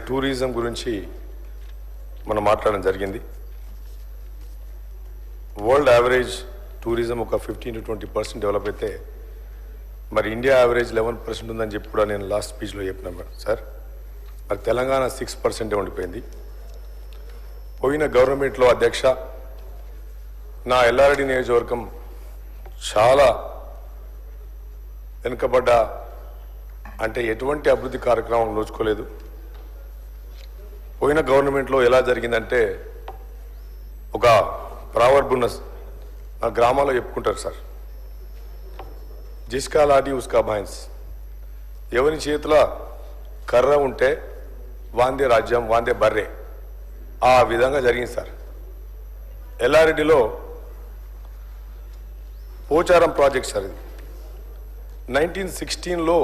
Tourism గురించి మనం మాట్లాడడం జరిగింది. వరల్డ్ యావరేజ్ టూరిజం ఒక 15 to 20% డెవలప్ అయితే మరి ఇండియా యావరేజ్ 11% ఉందని చెప్పి కూడా నేను లాస్ట్ స్పీచ్లో చెప్పినా సార్. మరి తెలంగాణ 6% ఉండిపోయింది. పోయిన గవర్నమెంట్లో అధ్యక్ష నా ఎల్లారెడ్డి నియోజకవర్గం చాలా వెనుకబడ్డ, అంటే ఎటువంటి అభివృద్ధి కార్యక్రమం నోచుకోలేదు. పోయిన గవర్నమెంట్లో ఎలా జరిగిందంటే ఒక ప్రావర్బ్ ఉన్న ఆ గ్రామాల్లో చెప్పుకుంటారు సార్, జిస్కా లాఠీ ఉస్కా భైన్స్. ఎవరి చేతిలో కర్ర ఉంటే వాందే రాజ్యం, వాందే బర్రె. ఆ విధంగా జరిగింది సార్. ఎల్లారెడ్డిలో పోచారం ప్రాజెక్ట్ సార్. ఇది 1916లో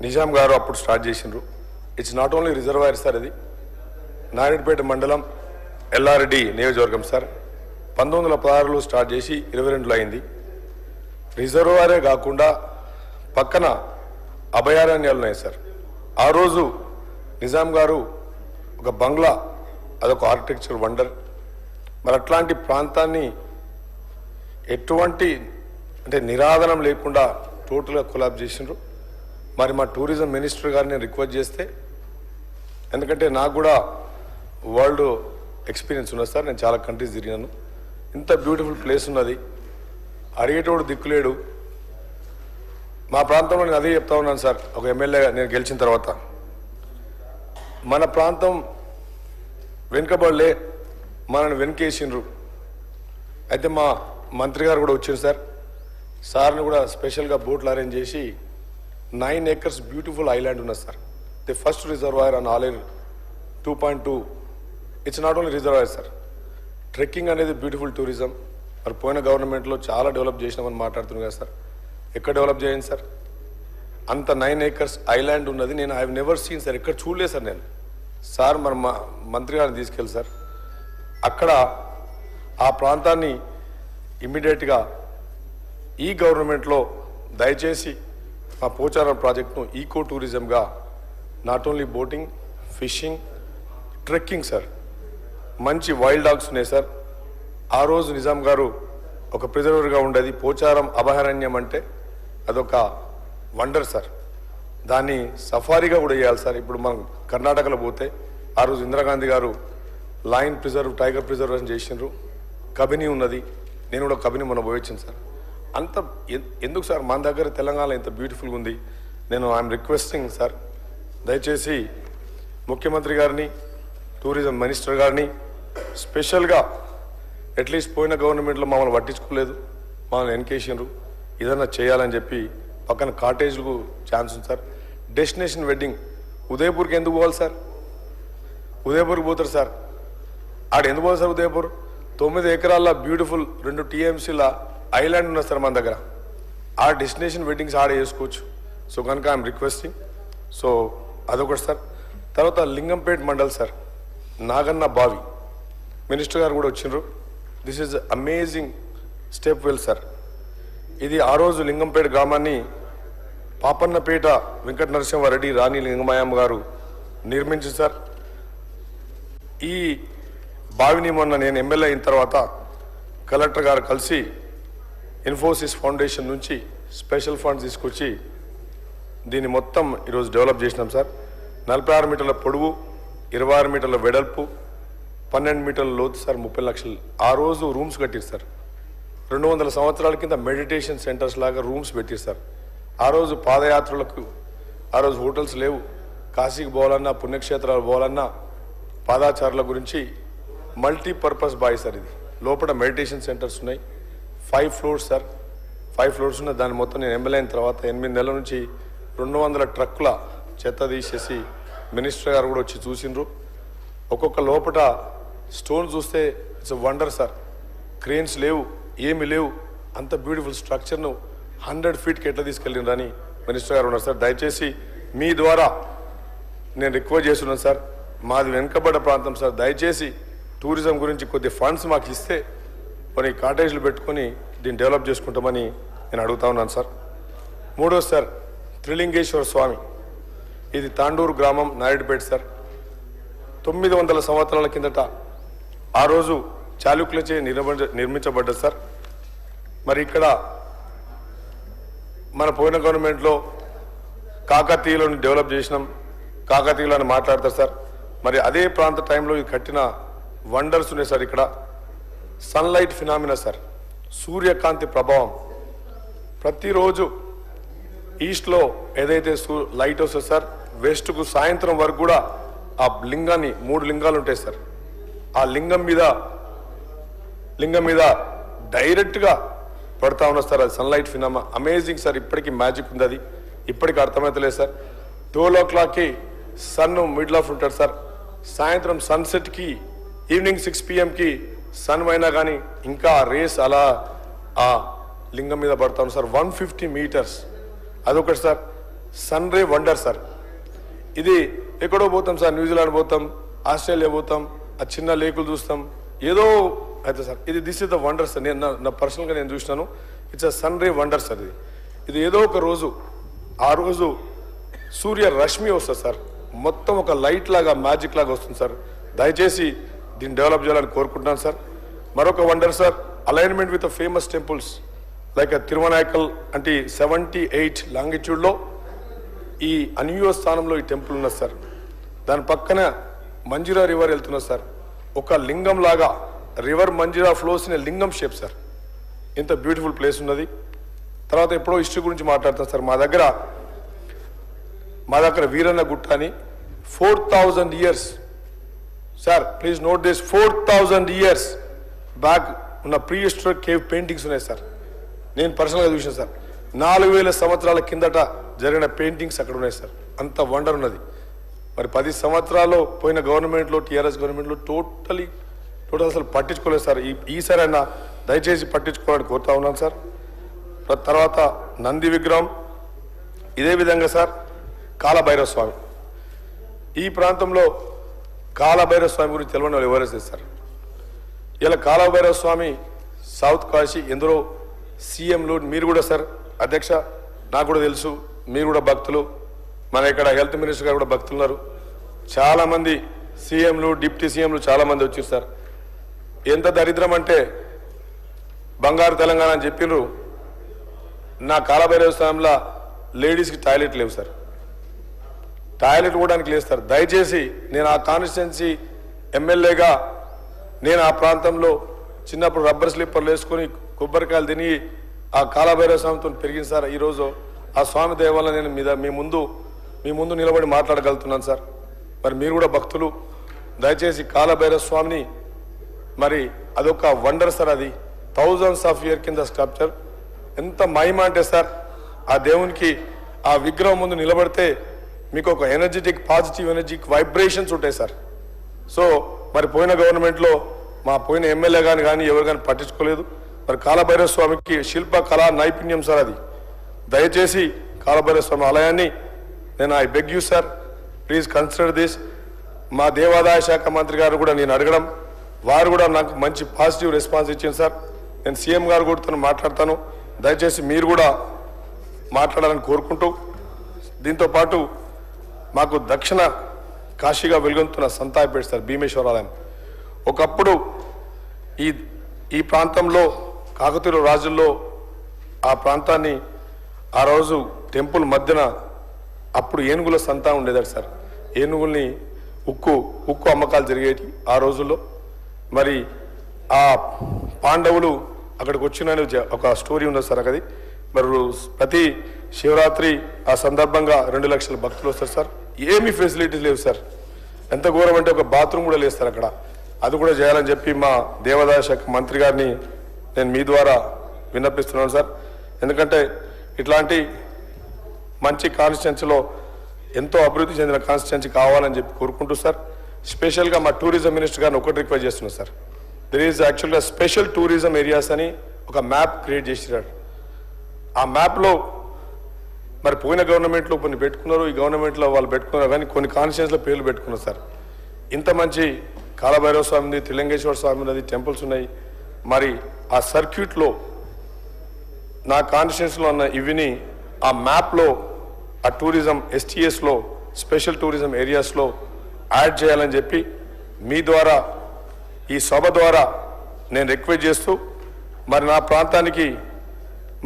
నిజాం గారు అప్పుడు స్టార్ట్ చేసిండ్రు. It's not only reservoir sir. ఇది నాయుడుపేట మండలం ఎల్లారెడ్డి నియోజకవర్గం సార్. 1916లో స్టార్ట్ చేసి 22లో అయింది. రిజర్వాయరే కాకుండా పక్కన అభయారణ్యాలు ఉన్నాయి సార్. ఆ రోజు నిజాం గారు ఒక బంగ్లా, అదొక ఆర్కిటెక్చర్ వండర్. మరి అట్లాంటి ప్రాంతాన్ని ఎటువంటి అంటే నిరాదనం లేకుండా టోటల్గా కొలాబ్ చేసిండ్రు. మరి మా టూరిజం మినిస్టర్ గారిని రిక్వెస్ట్ చేస్తే, ఎందుకంటే నాకు కూడా వరల్డ్ ఎక్స్పీరియన్స్ ఉన్నది సార్, నేను చాలా కంట్రీస్ తిరిగినాను. ఇంత బ్యూటిఫుల్ ప్లేస్ ఉన్నది, అడిగేటోడు దిక్కులేడు. మా ప్రాంతంలో నేను అదే చెప్తా ఉన్నాను సార్. ఒక ఎమ్మెల్యేగా నేను గెలిచిన తర్వాత మన ప్రాంతం వెనుకబడలే, మనల్ని వెనుకేసిండ్రు. అయితే మా మంత్రి గారు కూడా వచ్చారు సార్. సార్ని కూడా స్పెషల్గా బోట్లు అరేంజ్ చేసి 9 acres బ్యూటిఫుల్ ఐలాండ్ ఉన్నది sir. The first reservoir on all 2.2. It's not only reservoir sir, trekking అనేది బ్యూటిఫుల్ టూరిజం. మరి పోయిన గవర్నమెంట్లో చాలా డెవలప్ చేసినామని మాట్లాడుతున్నాం కదా సార్. ఎక్కడ డెవలప్ చేయండి సార్? అంత 9 acres ఐలాండ్ ఉన్నది. నేను I have never seen sir, ఎక్కడ చూడలేదు సార్ నేను. సార్ మరి మా మంత్రి గారిని తీసుకెళ్ళి సార్ అక్కడ ఆ ప్రాంతాన్ని ఇమ్మీడియట్గా ఈ గవర్నమెంట్లో దయచేసి మా పోచారం ప్రాజెక్టును ఈకో టూరిజంగా, not only boating, fishing, trekking sir. మంచి వైల్డ్ డాగ్స్ ఉన్నాయి సార్. ఆ రోజు నిజాం గారు ఒక ప్రిజర్వర్గా ఉండేది. పోచారం అభయారణ్యం అంటే అదొక వండర్ సార్. దాన్ని సఫారీగా కూడా చేయాలి సార్. ఇప్పుడు మనం కర్ణాటకలో పోతే ఆ రోజు ఇందిరాగాంధీ గారు లయన్ ప్రిజర్వ్, టైగర్ ప్రిజర్వేషన్ చేసిండ్రు. కబిని ఉన్నది, నేను కూడా కబిని మొన్న పోయొచ్చాను సార్. అంత ఎందుకు సార్ మన దగ్గర తెలంగాణలో ఇంత బ్యూటిఫుల్గా ఉంది. నేను ఐఎమ్ రిక్వెస్టింగ్ సార్, దయచేసి ముఖ్యమంత్రి గారిని, టూరిజం మినిస్టర్ గారిని స్పెషల్గా, అట్లీస్ట్ పోయిన గవర్నమెంట్లో మమ్మల్ని పట్టించుకోలేదు, మమ్మల్ని ఎన్కేసిండ్రు, ఏదన్నా చేయాలని చెప్పి. పక్కన కాటేజ్లకు ఛాన్స్ ఉంది సార్. డెస్టినేషన్ వెడ్డింగ్ ఉదయపూర్కి ఎందుకు పోవాలి సార్? ఉదయపూర్కి పోతారు సార్. ఆడ ఎందుకు పోవాలి సార్? ఉదయపూర్ 9 acres బ్యూటిఫుల్ 2 TMCల ఐలాండ్ ఉన్నది సార్ మన దగ్గర. ఆ డెస్టినేషన్ వెడ్డింగ్స్ ఆడ చేసుకోవచ్చు. సో కనుక ఐఎమ్ రిక్వెస్టింగ్. సో అదొకటి సార్. తర్వాత లింగంపేట మండల్ సార్, నాగన్న బావి, మినిస్టర్ గారు కూడా వచ్చిండ్రు. This is amazing step well sir. ఇది ఆ రోజు లింగంపేట గ్రామాన్ని పాపన్నపేట వెంకట నరసింహారెడ్డి, రాణి లింగమాయమ్మ గారు నిర్మించింది సార్. ఈ బావిని మొన్న నేను ఎమ్మెల్యే అయిన తర్వాత కలెక్టర్ గారు కలిసి ఇన్ఫోసిస్ ఫౌండేషన్ నుంచి స్పెషల్ ఫండ్స్ తీసుకొచ్చి దీన్ని మొత్తం ఈరోజు డెవలప్ చేసినాం సార్. 46 మీటర్ల పొడవు, 26 మీటర్ల వెడల్పు, 12 మీటర్ల లోతు సార్. 30 లక్షలు ఆ రోజు రూమ్స్ కట్టిరు సార్. 200 సంవత్సరాల కింద మెడిటేషన్ సెంటర్స్ లాగా రూమ్స్ పెట్టిరు సార్. ఆ రోజు పాదయాత్రలకు ఆ రోజు హోటల్స్ లేవు. కాశీకి పోవాలన్నా, పుణ్యక్షేత్రాలు పోవాలన్నా పాదాచారుల గురించి మల్టీపర్పస్ బాయ్ సార్. ఇది లోపల మెడిటేషన్ సెంటర్స్ ఉన్నాయి. 5 floors సార్. 5 floors ఉన్న దాని మొత్తం నేను ఎమ్మెల్యే అయిన తర్వాత 8 నెలల నుంచి 200 ట్రక్కుల చెత్త తీసేసి మినిస్టర్ గారు కూడా వచ్చి చూసిండ్రు. ఒక్కొక్క లోపల స్టోన్ చూస్తే ఇట్స్ వండర్ సార్. క్రెయిన్స్ లేవు, ఏమి లేవు. అంత బ్యూటిఫుల్ స్ట్రక్చర్ను 100 feetకి ఎట్లా తీసుకెళ్ళిండ్రని మినిస్టర్ గారు ఉన్నారు సార్. దయచేసి మీ ద్వారా నేను రిక్వెస్ట్ చేస్తున్నాను సార్. మాది వెనుకబడ్డ ప్రాంతం సార్. దయచేసి టూరిజం గురించి కొద్ది ఫండ్స్ మాకు ఇస్తే కొన్ని కాటేజ్లు పెట్టుకొని దీన్ని డెవలప్ చేసుకుంటామని నేను అడుగుతా ఉన్నాను సార్. మూడోది సార్, త్రిలింగేశ్వర స్వామి ఇది తాండూరు గ్రామం నాయుడుపేట సార్. 900 సంవత్సరాల కిందట ఆ రోజు చాళుక్యులచే నిర్మించబడ్డది సార్. మరి ఇక్కడ మన పోయిన గవర్నమెంట్లో కాకతీయులను డెవలప్ చేసినాం, కాకతీయులను మాట్లాడతారు సార్. మరి అదే ప్రాంత టైంలో ఇది కట్టిన వండర్స్ ఉన్నాయి సార్. ఇక్కడ సన్లైట్ ఫినామినా సార్, సూర్యకాంతి ప్రభావం. ప్రతిరోజు ఈస్ట్లో ఏదైతే లైట్ వస్తుంది సార్, వెస్ట్కు సాయంత్రం వరకు కూడా ఆ లింగాన్ని 3 లింగాలు ఉంటాయి సార్. ఆ లింగం మీద డైరెక్ట్గా పడతా ఉన్నారు సార్. అది సన్లైట్ ఫినామా అమేజింగ్ సార్. ఇప్పటికీ మ్యాజిక్ ఉంది, అది ఇప్పటికీ అర్థమవుతలేదు సార్. 12 o'clockకి సన్ మిడిల్ ఆఫ్ ఉంటాడు సార్. సాయంత్రం సన్సెట్కి ఈవినింగ్ 6 PM సన్ అయినా కానీ ఇంకా రేస్ అలా ఆ లింగం మీద పడతా ఉంది సార్. 150 meters అదొకటి sir. Sun ray wonder sir. ఇది ఎక్కడో పోతాం సార్, న్యూజిలాండ్ పోతాం, ఆస్ట్రేలియా పోతాం, ఆ చిన్న లేకులు చూస్తాం, ఏదో అయితే sir. This is the wonder sir. నేను నా పర్సనల్గా నేను చూసినాను. It's a sun ray wonder sir. ఇది ఏదో ఒక రోజు, ఆ రోజు సూర్య రశ్మి వస్తుంది సార్. మొత్తం ఒక లైట్ లాగా, మ్యాజిక్ లాగా వస్తుంది సార్. దయచేసి దీన్ని డెవలప్ చేయాలని కోరుకుంటున్నాను సార్. మరొక wonder sir, alignment with famous temples like Thiruvanaikal అంటే 78 లాంగిట్యూడ్లో ఈ అన్యూయ స్థానంలో ఈ టెంపుల్ ఉన్నది సార్. దాని పక్కన మంజిరా రివర్ వెళ్తున్నది సార్. ఒక లింగం లాగా రివర్ మంజిరా ఫ్లోస్ ఇన్ లింగం షేప్ సార్. ఇంత బ్యూటిఫుల్ ప్లేస్ ఉన్నది. తర్వాత ఎప్పుడో హిస్టరీ గురించి మాట్లాడతాం సార్. మా దగ్గర వీరన్న గుట్ట అని 4000 years sir, please note this, 4000 years back ఉన్న ప్రీ హిస్టారిక్ కేవ్ పెయింటింగ్స్ ఉన్నాయి సార్. నేను పర్సనల్గా చూసాను సార్. 4000 సంవత్సరాల కిందట జరిగిన పెయింటింగ్స్ అక్కడ ఉన్నాయి సార్. అంత వండర్ ఉన్నది. మరి 10 సంవత్సరాలు పోయిన గవర్నమెంట్లో, టీఆర్ఎస్ గవర్నమెంట్లో టోటల్ అసలు పట్టించుకోలేదు సార్. ఈసారి అయినా దయచేసి పట్టించుకోవాలని కోరుతా ఉన్నాను సార్. తర్వాత నంది విగ్రహం, ఇదే విధంగా సార్ కాలభైరవ స్వామి. ఈ ప్రాంతంలో కాలభైరవ స్వామి గురించి తెలియని వాళ్ళు ఎవరైతే సార్. ఇలా కాలభైరవ స్వామి సౌత్ కాశీ ఎందరో సీఎంలు, మీరు కూడా సార్ అధ్యక్ష, నాకు కూడా తెలుసు, మీరు కూడా భక్తులు, మన ఇక్కడ హెల్త్ మినిస్టర్ గారు కూడా భక్తులు ఉన్నారు. చాలామంది సీఎంలు, డిప్యూటీ సీఎంలు చాలామంది వచ్చారు సార్. ఎంత దరిద్రం అంటే బంగారు తెలంగాణ అని చెప్పినారు. నా కాలభైరవ స్వామిలో లేడీస్కి టాయిలెట్ లేవు సార్. టాయిలెట్ కూడానికి లేదు సార్. దయచేసి నేను ఆ కాన్స్టిట్యున్సీ ఎమ్మెల్యేగా నేను ఆ ప్రాంతంలో చిన్నప్పుడు రబ్బర్ స్లిప్పర్లు వేసుకొని కొబ్బరికాయలు తిని ఆ కాలభైరవ స్వామితో పెరిగింది సార్. ఈరోజు ఆ స్వామి దయ వల్ల నేను మీ ముందు నిలబడి మాట్లాడగలుగుతున్నాను సార్. మరి మీరు కూడా భక్తులు, దయచేసి కాలభైరవ స్వామిని, మరి అదొక వండర్ సార్. అది thousands of years కింద స్కల్ప్చర్. ఎంత మహిమ అంటే సార్, ఆ దేవునికి ఆ విగ్రహం ముందు నిలబడితే మీకు ఒక ఎనర్జెటిక్, పాజిటివ్ ఎనర్జిక్ వైబ్రేషన్స్ ఉంటాయి సార్. సో మరి పోయిన గవర్నమెంట్లో మా పోయిన ఎమ్మెల్యే కానీ ఎవరు కానీ పట్టించుకోలేదు. మరి కాలభైరవ స్వామికి శిల్ప కళా నైపుణ్యం సార్ అది. దయచేసి కాలభైరవ స్వామి ఆలయాన్ని నేను I beg you sir, please consider this. మా దేవాదాయ శాఖ మంత్రి గారు కూడా నేను అడగడం, వారు కూడా నాకు మంచి పాజిటివ్ రెస్పాన్స్ ఇచ్చింది సార్. నేను సీఎం గారు కూడా మాట్లాడతాను. దయచేసి మీరు కూడా మాట్లాడాలని కోరుకుంటూ, దీంతోపాటు మాకు దక్షిణ కాశీగా వెలుగొందుతున్న సంతాయిపేట సార్ భీమేశ్వర ఆలయం. ఒకప్పుడు ఈ ప్రాంతంలో కాకతీయుల రాజుల్లో ఆ ప్రాంతాన్ని, ఆ రోజు టెంపుల్ మధ్యన అప్పుడు ఏనుగుల సంతా ఉండేదట సార్. ఏనుగుల్ని ఉక్కు అమ్మకాలు జరిగేటి ఆ రోజుల్లో. మరి ఆ పాండవులు అక్కడికి వచ్చిన ఒక స్టోరీ ఉన్నది సార్. అది మరి ప్రతి శివరాత్రి ఆ సందర్భంగా 2 లక్షల భక్తులు వస్తారు సార్. ఏమీ ఫెసిలిటీస్ లేవు సార్. ఎంత ఘోరం అంటే ఒక బాత్రూమ్ కూడా లేదు సార్ అక్కడ. అది కూడా చేయాలని చెప్పి మా దేవాదాయ శాఖ మంత్రి గారిని నేను మీ ద్వారా విన్నపిస్తున్నాను సార్. ఎందుకంటే ఇట్లాంటి మంచి కాన్స్టిట్యున్సీలో ఎంతో అభివృద్ధి చెందిన కాన్స్టిట్యున్సీ కావాలని చెప్పి కోరుకుంటూ సార్, స్పెషల్గా మా టూరిజం మినిస్టర్ గారిని ఒకటి రిక్వెస్ట్ చేస్తున్నాను సార్. దెర్ ఈజ్ యాక్చువల్గా స్పెషల్ టూరిజం ఏరియాస్ అని ఒక మ్యాప్ క్రియేట్ చేసినాడు. ఆ మ్యాప్లో మరి పోయిన గవర్నమెంట్లో కొన్ని పెట్టుకున్నారు, ఈ గవర్నమెంట్లో వాళ్ళు పెట్టుకున్నారు, కానీ కొన్ని కాన్స్టిట్యున్సీలో పేర్లు పెట్టుకున్నారు సార్. ఇంత మంచి కాలభైరవ స్వామి ఉంది, త్రిలింగేశ్వర స్వామి ఉన్నది, టెంపుల్స్ ఉన్నాయి. మరి ఆ సర్క్యూట్లో నా కాన్స్టిట్యున్సీలో ఉన్న ఇవిని ఆ మ్యాప్లో, ఆ టూరిజం STSలో స్పెషల్ టూరిజం ఏరియాస్లో యాడ్ చేయాలని చెప్పి మీ ద్వారా ఈ సభ ద్వారా నేను రిక్వెస్ట్ చేస్తూ మరి నా ప్రాంతానికి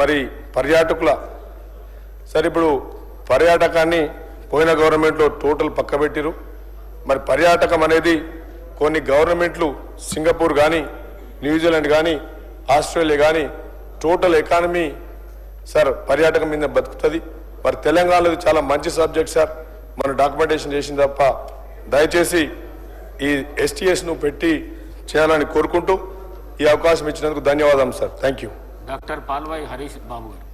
మరి పర్యాటకుల సరే ఇప్పుడు పర్యాటకాన్ని పోయిన గవర్నమెంట్లో టోటల్ పక్కబెట్టిరు. మరి పర్యాటకం అనేది కొన్ని గవర్నమెంట్లు సింగపూర్ కానీ న్యూజిలాండ్ కానీ ఆస్ట్రేలియా కానీ టోటల్ ఎకానమీ సార్ పర్యాటకం మీద బతుకుతుంది. మరి తెలంగాణలో చాలా మంచి సబ్జెక్ట్ సార్, మనం డాక్యుమెంటేషన్ చేసిన తప్ప దయచేసి ఈ STSను పెట్టి చేయాలని కోరుకుంటూ ఈ అవకాశం ఇచ్చినందుకు ధన్యవాదాలు sir. Thank you. Doctor Palvai Harish Babu గారు.